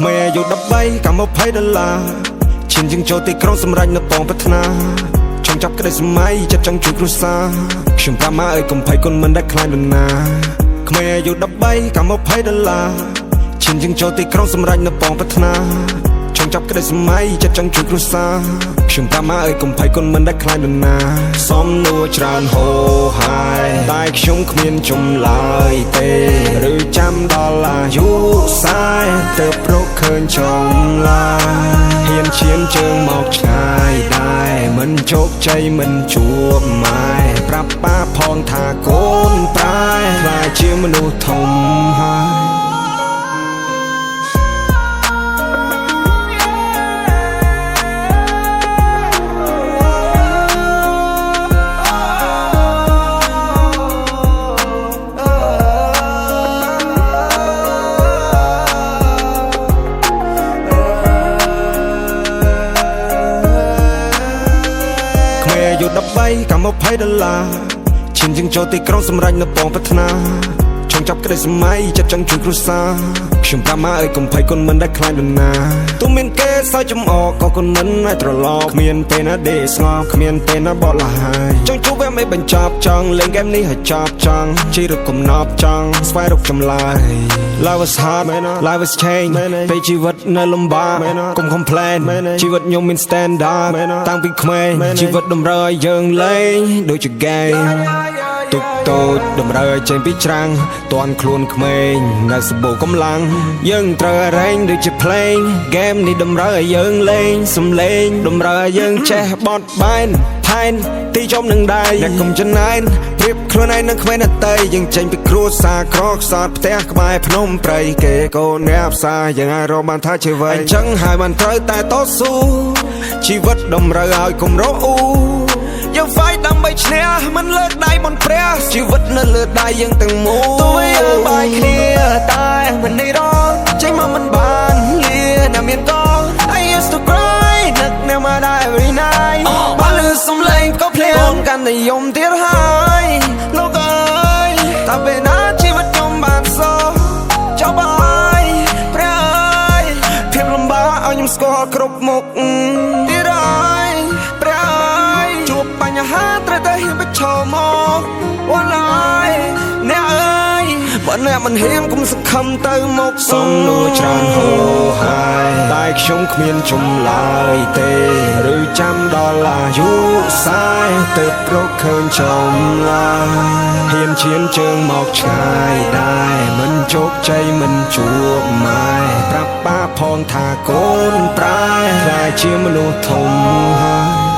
ក្មេអាយុ13កម្ម$20ឈានជាងចូលទីក្រុងសម្រេចនៅបងប្រាថ្នាចង់ចាប់ក្តីសម័យចិត្តចង់ជួយគ្រួសារខ្ញុំប្រាប់ម៉ាអើយកុំភ័យគុណមិនដែលខ្លាចនរណាក្មេអាយុ13កម្ម$20ឈានជាងចូលទីក្រុងសម្រេចនៅបងប្រាថ្នាចង់ចាប់ក្តីសម័យចិត្តចង់ជួយគ្រួសារខ្ញុំប្រាប់ម៉ាអើយកុំភ័យគុណមិនដែលខ្លាចនរណាសំណួរច្រើនហូរហើយតែខ្ញុំគ្មានចម្លើយទេឬចាំដល់អាយុ40ទើបរកឃើញចម្លើយហ៊ានឈានជើងមកឆ្ងាយដែរមិនជោគជ័យមិនជួបម៉ែប្រាប់ប៉ាផងថាកូនប្រែខ្លាចជាមនុស្សធំហើយអាយុ13កម្ម$20ឈានជាងចូលទីក្រុងសម្រេចនៅបងប្រាថ្នាចង់ចាប់ក្តីសម័យចិត្តចង់ជួយគ្រួសារខ្ញុំប្រាប់ម៉ាអើយកុំភ័យគុណមិនដែលខ្លាចនរណាទោះមានគេសើចចំអកក៏គុណមិនឲ្យត្រឡប់គ្មានពេលណាដេកស្ងប់គ្មានពេលណាបត់លហើយចង់ជួបវាមិនបញ្ចប់ចង់លេងហ្គេមនេះឲ្យចប់ចង់ជីរកកំណប់ចង់ស្វែងរកចម្លើយ Life is hard life is change ពេលជីវិតនៅលំបាកកុំ complain ជីវិតខ្ញុំមាន standard តាំងពីក្មេងជីវិតតម្រូវឲ្យយើងលេងដូចជា game ទុកតូចតម្រូវឲ្យចេញពីច្រាំងតន់ខ្លួនក្មេងនៅសបោកម្លាំងយើងត្រូវរែងដូចជាភ្លេង game នេះតម្រូវឲ្យយើងលេងសំឡេងតម្រូវឲ្យយើងចេះបត់បែនថែនទីចំនឹងដៃអ្នកកុំចំណាយប្រៀបខ្លួនឯងនឹងក្មេងដតីយើងចេញពីគ្រួសារក្រខ្សត់ផ្ទះក្បែរភ្នំព្រៃគេកូនអ្នកផ្សារយើងអាចរកបានថាជាអ្វីអញ្ចឹងហើយបានត្រូវតែតស៊ូជីវិតតម្រូវឲ្យកុំរអ៊ូយើង fight ដើម្បីឈ្នះមិនលើកដៃមុនព្រះជីវិតនៅលើដៃយើងទាំងមូលទោះយើងបាយគ្នាតែមិននេះរងចេញមកមិនបានលាណាមានកង I used to cry នឹកនៅមកដែរ every night បើលឺសំឡេងក៏ភ្លៀងកាន់តែយំទៀតហើយលោកអើយតើពេលណាជីវិតខ្ញុំបានសោះចប់ហើយព្រះអើយភាពលំបាកឲ្យខ្ញុំស្គាល់គ្រប់មុខទៀតហើយព្រះអើយជួបបញ្ហាត្រូវតែហ៊ានប្រឈមមកអូនអើយអ្នកអើយបើអ្នកមិនហ៊ានកុំសង្ឃឹមទៅមកសំណួរច្រើនហូរហើយតែខ្ញុំគ្មានចម្លើយទេឬចាំដល់អាយុ40ទើបរកឃើញចម្លើយហ៊ានឈានជើងមកឆ្ងាយដែរមិនជោគជ័យមិនជួបម៉ែប្រាប់ប៉ាផងថាកូនប្រែខ្លាចជាមនុស្សធំហើយ